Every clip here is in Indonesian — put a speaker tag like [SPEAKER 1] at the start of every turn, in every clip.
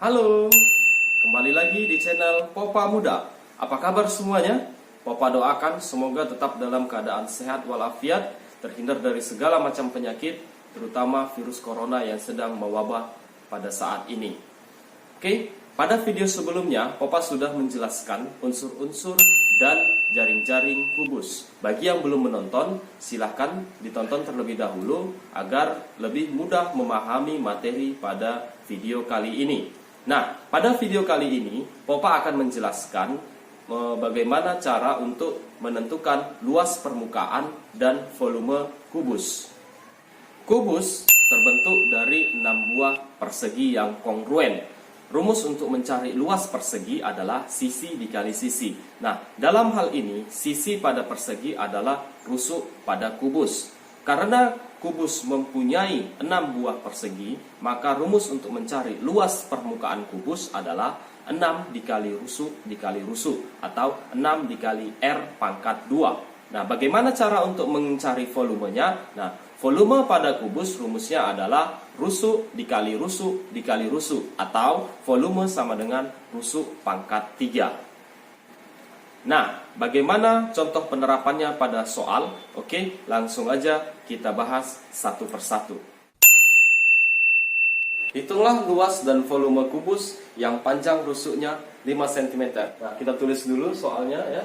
[SPEAKER 1] Halo, kembali lagi di channel Popa Muda. Apa kabar semuanya? Popa doakan semoga tetap dalam keadaan sehat walafiat, terhindar dari segala macam penyakit, terutama virus corona yang sedang mewabah pada saat ini. Oke, pada video sebelumnya Popa sudah menjelaskan unsur-unsur dan jaring-jaring kubus. Bagi yang belum menonton, silahkan ditonton terlebih dahulu agar lebih mudah memahami materi pada video kali ini. Nah, pada video kali ini, Popa akan menjelaskan bagaimana cara untuk menentukan luas permukaan dan volume kubus. Kubus terbentuk dari 6 buah persegi yang kongruen. Rumus untuk mencari luas persegi adalah sisi dikali sisi. Nah, dalam hal ini, sisi pada persegi adalah rusuk pada kubus. Karena kubus mempunyai 6 buah persegi, maka rumus untuk mencari luas permukaan kubus adalah 6 dikali rusuk atau 6 dikali R pangkat 2. Nah, bagaimana cara untuk mencari volumenya? Nah, volume pada kubus rumusnya adalah rusuk dikali rusuk atau volume sama dengan rusuk pangkat 3. Nah, bagaimana contoh penerapannya pada soal? Oke, langsung aja kita bahas satu persatu. Hitunglah luas dan volume kubus yang panjang rusuknya 5 cm. Nah, kita tulis dulu soalnya ya.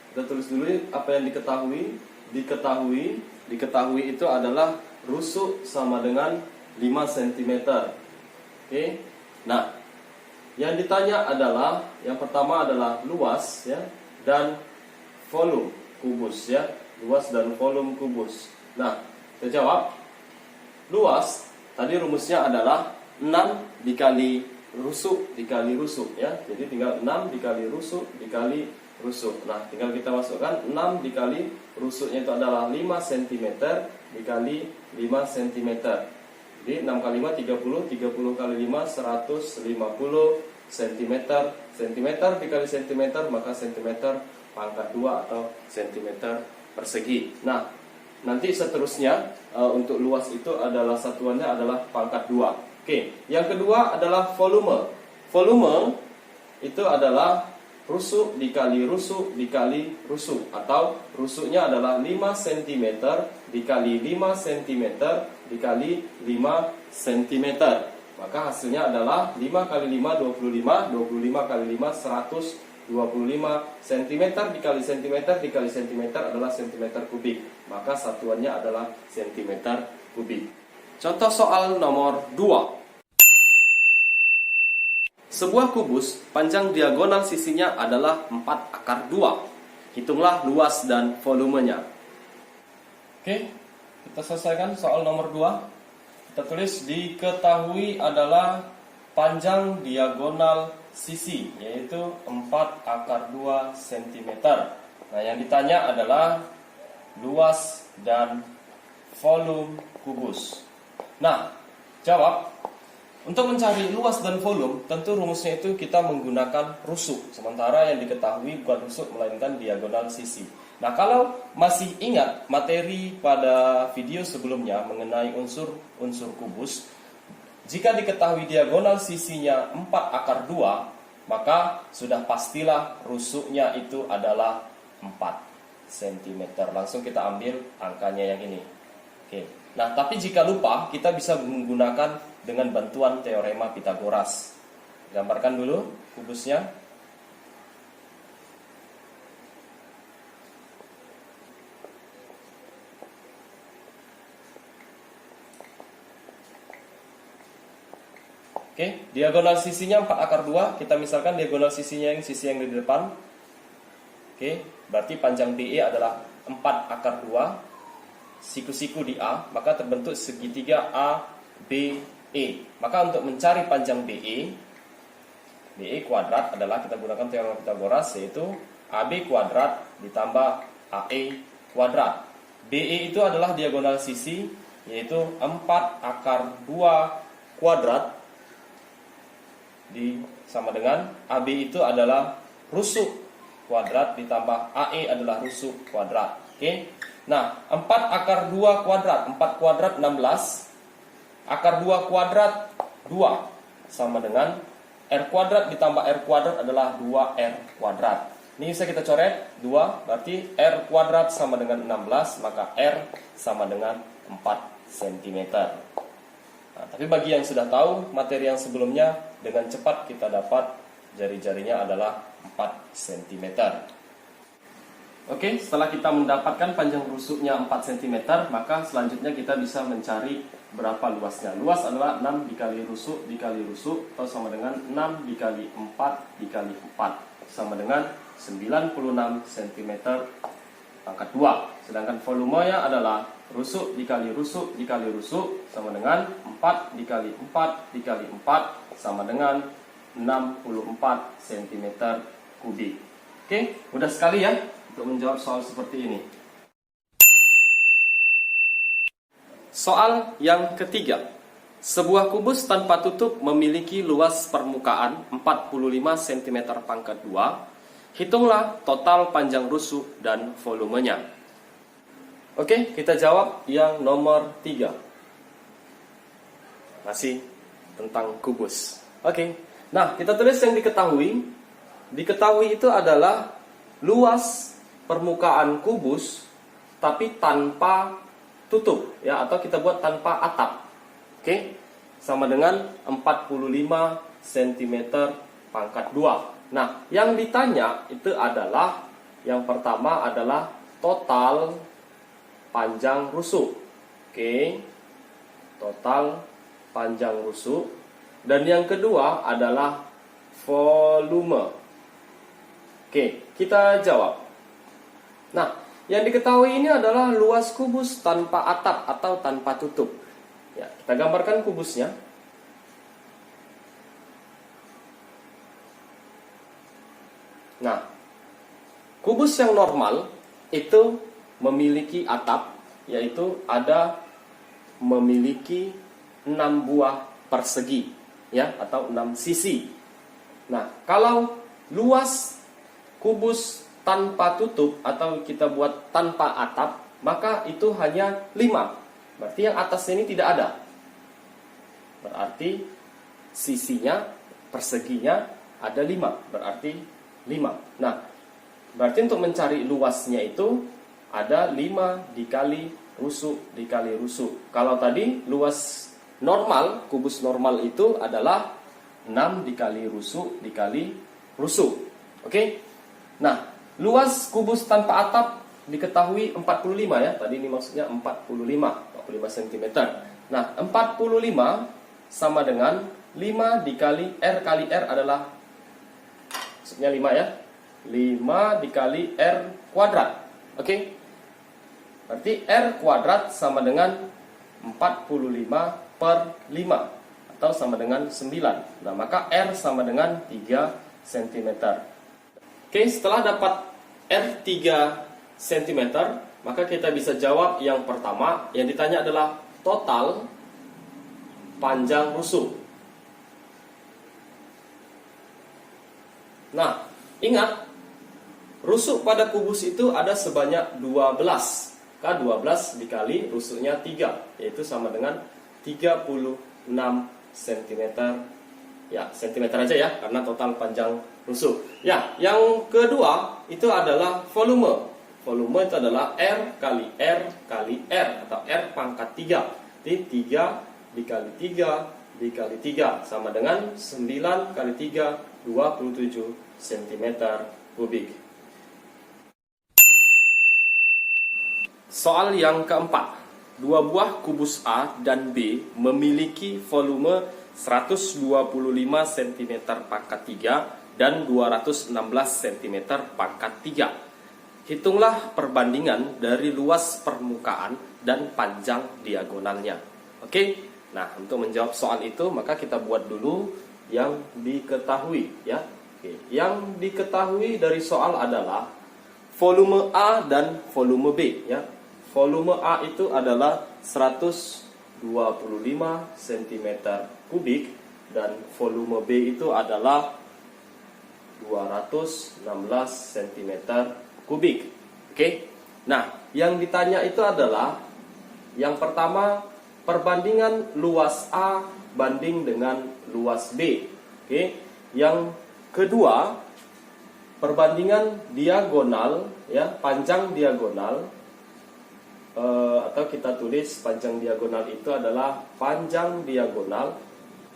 [SPEAKER 1] Kita tulis dulu apa yang diketahui. Diketahui itu adalah rusuk sama dengan 5 cm. Oke. Nah, yang ditanya adalah yang pertama adalah luas ya dan volume kubus ya, luas dan volume kubus. Nah, kita jawab. Luas tadi rumusnya adalah 6 dikali rusuk ya. Jadi tinggal 6 dikali rusuk dikali rusuk. Nah, tinggal kita masukkan 6 dikali rusuknya itu adalah 5 cm dikali 5 cm. Jadi 6 kali 5 30, 30 kali 5 150 cm. Cm dikali cm maka cm pangkat 2 atau cm persegi. Nah, nanti seterusnya untuk luas itu adalah satuannya adalah pangkat 2. Oke, yang kedua adalah volume. Volume itu adalah rusuk dikali rusuk atau rusuknya adalah 5 cm dikali 5 cm dikali 5 cm. Maka hasilnya adalah 5 kali 5 25, 25 kali 5 125 cm dikali cm dikali cm adalah cm kubik. Maka satuannya adalah cm kubik. Contoh soal nomor 2. Sebuah kubus panjang diagonal sisinya adalah 4/2. Hitunglah luas dan volumenya. Oke, kita selesaikan soal nomor 2. Kita tulis diketahui adalah panjang diagonal sisi yaitu 4/2 cm. Nah, yang ditanya adalah luas dan volume kubus. Nah, jawab. Untuk mencari luas dan volume, tentu rumusnya itu kita menggunakan rusuk. Sementara yang diketahui bukan rusuk, melainkan diagonal sisi. Nah, kalau masih ingat materi pada video sebelumnya mengenai unsur kubus, jika diketahui diagonal sisinya 4/2, maka sudah pastilah rusuknya itu adalah 4 cm. Langsung kita ambil angkanya yang ini. Oke. Nah, tapi jika lupa, kita bisa menggunakan dengan bantuan teorema Pitagoras. Gambarkan dulu kubusnya. Oke, diagonal sisinya 4/2. Kita misalkan diagonal sisinya yang sisi yang di depan. Oke, berarti panjang BE adalah 4/2. Siku-siku di A, maka terbentuk segitiga ABE. Maka untuk mencari panjang BE kuadrat adalah kita gunakan teorema Pitagoras, yaitu AB kuadrat ditambah AE kuadrat. BE itu adalah diagonal sisi, yaitu 4/2 kuadrat sama dengan AB itu adalah rusuk kuadrat ditambah AE adalah rusuk kuadrat. Oke. Nah, 4/2 kuadrat, 4 kuadrat 16. Akar 2 kuadrat 2 sama dengan R kuadrat ditambah R kuadrat adalah 2R kuadrat. Ini bisa kita coret 2, berarti R kuadrat sama dengan 16, maka R sama dengan 4 cm. Nah, tapi bagi yang sudah tahu materi yang sebelumnya, dengan cepat kita dapat jari-jarinya adalah 4 cm. Oke, setelah kita mendapatkan panjang rusuknya 4 cm, maka selanjutnya kita bisa mencari berapa luasnya. Luas adalah 6 dikali rusuk dikali rusuk, atau sama dengan 6 dikali 4 dikali 4, sama dengan 96 cm pangkat 2. Sedangkan volumenya adalah rusuk dikali rusuk dikali rusuk, sama dengan 4 dikali 4 dikali 4, sama dengan 64 cm kubik. Oke, mudah sekali ya untuk menjawab soal seperti ini. Soal yang ketiga. Sebuah kubus tanpa tutup memiliki luas permukaan 45 cm pangkat 2. Hitunglah total panjang rusuk dan volumenya. Oke, kita jawab yang nomor 3. Masih tentang kubus. Oke, nah kita tulis yang diketahui. Diketahui itu adalah luas permukaan kubus tapi tanpa tutup, ya, atau kita buat tanpa atap. Oke, sama dengan 45 cm pangkat 2. Nah, yang ditanya itu adalah, yang pertama adalah total panjang rusuk. Oke, total panjang rusuk. Dan yang kedua adalah volume. Oke, kita jawab. Nah, yang diketahui ini adalah luas kubus tanpa atap atau tanpa tutup. Ya, kita gambarkan kubusnya. Nah, kubus yang normal itu memiliki atap, yaitu memiliki 6 buah persegi, ya, atau 6 sisi. Nah, kalau luas kubus tanpa tutup atau kita buat tanpa atap, maka itu hanya 5. Berarti yang atasnya ini tidak ada. Berarti sisinya, perseginya ada 5. Berarti 5. Nah, berarti untuk mencari luasnya itu ada 5 dikali rusuk dikali rusuk. Kalau tadi luas normal, kubus normal itu adalah 6 dikali rusuk dikali rusuk. Oke? Nah, luas kubus tanpa atap diketahui 45 ya. Tadi ini maksudnya 45 cm. Nah, 45 sama dengan 5 dikali R kali R adalah, maksudnya 5 ya. 5 dikali R kuadrat. Oke? Berarti R kuadrat sama dengan 45 per 5 atau sama dengan 9. Nah, maka R sama dengan 3 cm. Oke, setelah dapat R 3 cm, maka kita bisa jawab yang pertama. Yang ditanya adalah total panjang rusuk. Nah, ingat, rusuk pada kubus itu ada sebanyak 12. K12 dikali rusuknya 3, yaitu sama dengan 36 cm. Ya, cm aja ya, karena total panjang rusuk. Ya, yang kedua itu adalah volume. Volume itu adalah R kali R kali R atau R pangkat 3. Jadi 3 dikali 3 dikali 3 sama dengan 9 kali 3, 27 cm kubik. Soal yang keempat. Dua buah kubus A dan B memiliki volume 125 cm pangkat 3 dan 216 cm pangkat 3. Hitunglah perbandingan dari luas permukaan dan panjang diagonalnya. Oke? Nah, untuk menjawab soal itu maka kita buat dulu yang diketahui ya. Oke, yang diketahui dari soal adalah volume A dan volume B ya. Volume A itu adalah 125 cm kubik dan volume B itu adalah 216 cm kubik. Oke. Nah, yang ditanya itu adalah yang pertama perbandingan luas A banding dengan luas B. Oke. Yang kedua, perbandingan diagonal, ya, panjang diagonal, atau kita tulis panjang diagonal itu adalah panjang diagonal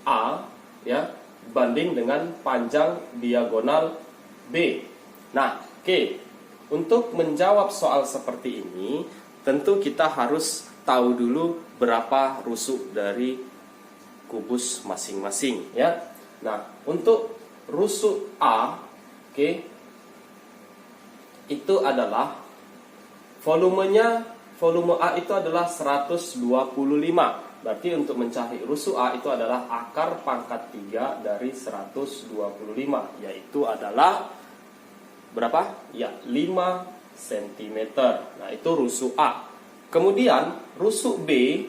[SPEAKER 1] A, ya, banding dengan panjang diagonal B. Nah, oke. Untuk menjawab soal seperti ini, tentu kita harus tahu dulu berapa rusuk dari kubus masing-masing, ya. Nah, untuk rusuk A, oke, itu adalah volume A itu adalah 125. Berarti untuk mencari rusuk A itu adalah akar pangkat 3 dari 125, yaitu adalah berapa? Ya, 5 cm. Nah, itu rusuk A. Kemudian rusuk B,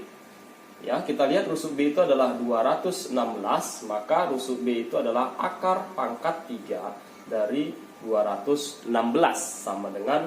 [SPEAKER 1] ya, kita lihat rusuk B itu adalah 216, maka rusuk B itu adalah akar pangkat 3 dari 216 sama dengan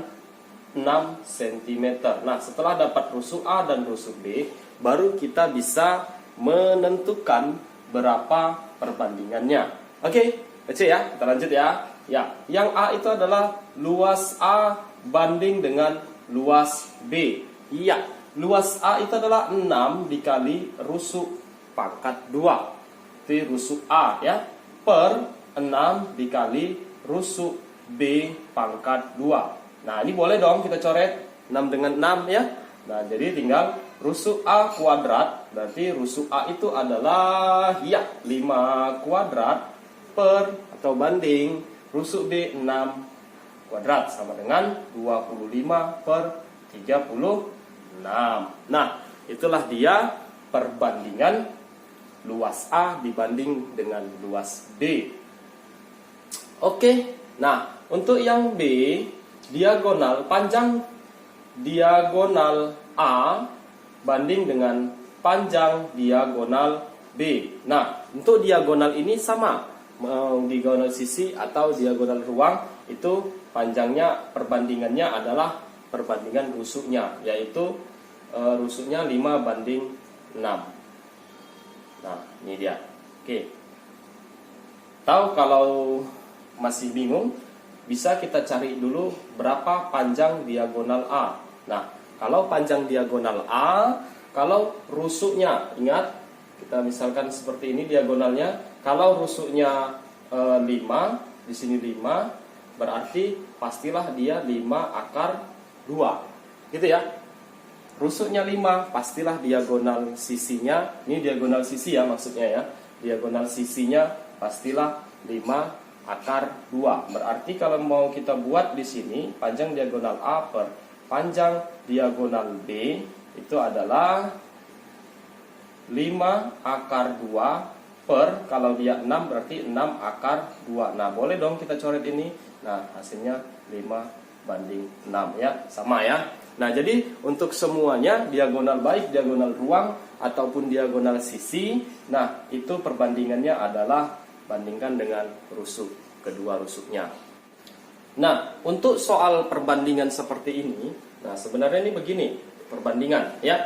[SPEAKER 1] 6 cm. Nah, setelah dapat rusuk A dan rusuk B, baru kita bisa menentukan berapa perbandingannya. Oke, baca ya, kita lanjut ya. Ya, yang A itu adalah luas A banding dengan luas B. Iya, luas A itu adalah 6 dikali rusuk pangkat 2. Itu rusuk A, ya, per 6 dikali rusuk B pangkat 2. Nah, ini boleh dong kita coret 6 dengan 6, ya. Nah, jadi tinggal rusuk A kuadrat. Berarti rusuk A itu adalah, ya, 5 kuadrat per atau banding rusuk B 6 kuadrat sama dengan 25 per 36. Nah, itulah dia perbandingan luas A dibanding dengan luas B. Oke, nah untuk yang B, diagonal, panjang diagonal A banding dengan panjang diagonal B. Nah, untuk diagonal ini sama, diagonal sisi atau diagonal ruang itu panjangnya perbandingannya adalah perbandingan rusuknya, yaitu rusuknya 5 banding 6. Nah, ini dia. Oke. Tahu kalau masih bingung, bisa kita cari dulu berapa panjang diagonal A. Nah, kalau panjang diagonal A, kalau rusuknya, ingat, kita misalkan seperti ini diagonalnya. Kalau rusuknya 5, di sini 5, berarti pastilah dia 5 akar 2. Gitu ya. Rusuknya 5, pastilah diagonal sisinya, ini diagonal sisi ya maksudnya ya. Diagonal sisinya pastilah 5 akar 2. Berarti kalau mau kita buat di sini panjang diagonal A per panjang diagonal B itu adalah 5 akar 2 per, kalau dia 6 berarti 6 akar 2. Nah, boleh dong kita coret ini. Nah, hasilnya 5 banding 6 ya, sama ya. Nah, jadi untuk semuanya diagonal baik diagonal ruang ataupun diagonal sisi, nah itu perbandingannya adalah bandingkan dengan rusuk, kedua rusuknya. Nah, untuk soal perbandingan seperti ini, nah sebenarnya ini begini perbandingan ya.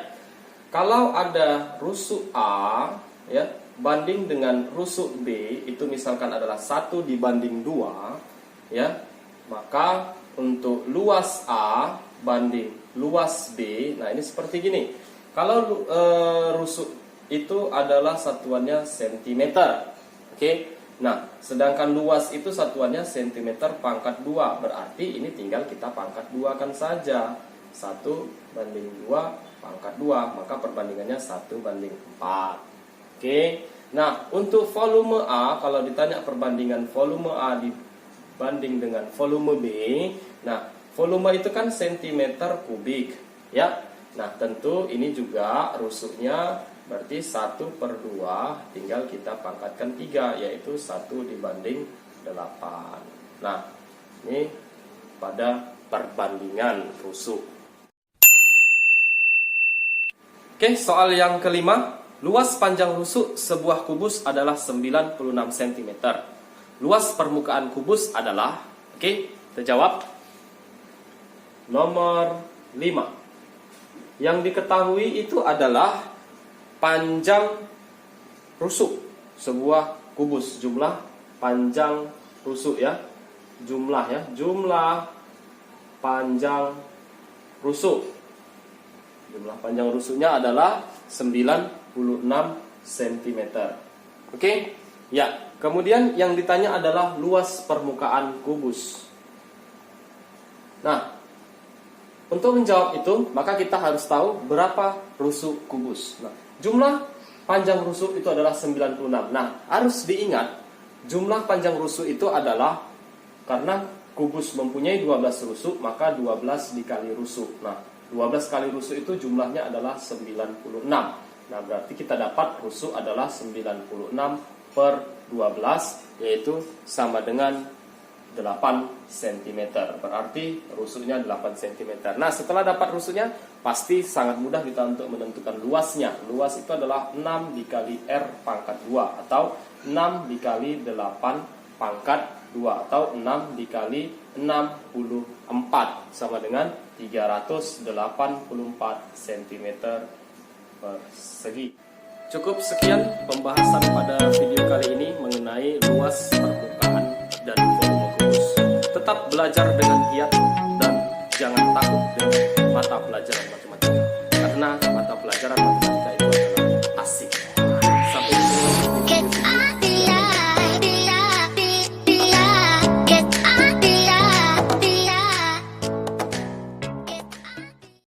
[SPEAKER 1] Kalau ada rusuk A ya banding dengan rusuk B itu misalkan adalah 1 dibanding 2 ya, maka untuk luas A banding luas B, nah ini seperti gini. Kalau rusuk itu adalah satuannya cm, oke. Nah, sedangkan luas itu satuannya cm pangkat 2, berarti ini tinggal kita pangkat 2 kan saja. 1 banding 2 pangkat 2, maka perbandingannya 1 banding 4. Oke, nah untuk volume A, kalau ditanya perbandingan volume A dibanding dengan volume B, nah volume itu kan cm kubik, ya. Nah tentu ini juga rusuknya berarti 1/2, tinggal kita pangkatkan 3, yaitu 1 dibanding 8. Nah ini pada perbandingan rusuk. Oke, soal yang kelima. Luas panjang rusuk sebuah kubus adalah 96 cm. Luas permukaan kubus adalah, oke, kita jawab. Nomor 5. Yang diketahui itu adalah panjang rusuk sebuah kubus, jumlah panjang rusuk ya. Jumlah ya, jumlah panjang rusuk. Jumlah panjang rusuknya adalah 96 cm. Oke? Ya, kemudian yang ditanya adalah luas permukaan kubus. Nah, untuk menjawab itu, maka kita harus tahu berapa rusuk kubus. Nah, jumlah panjang rusuk itu adalah 96. Nah, harus diingat, jumlah panjang rusuk itu adalah karena kubus mempunyai 12 rusuk, maka 12 dikali rusuk. Nah, 12 kali rusuk itu jumlahnya adalah 96. Nah, berarti kita dapat rusuk adalah 96 per 12, yaitu sama dengan 8 cm. Berarti rusuknya 8 cm. Nah, setelah dapat rusuknya, pasti sangat mudah kita untuk menentukan luasnya. Luas itu adalah 6 dikali R pangkat 2, atau 6 dikali 8 pangkat 2, atau 6 dikali 64, sama dengan 384 cm persegi. Cukup sekian pembahasan pada video kali ini mengenai luas permukaan dan volume kubus. Tetap belajar dengan giat dan jangan takut dengan mata pelajaran matematika, karena mata pelajaran matematika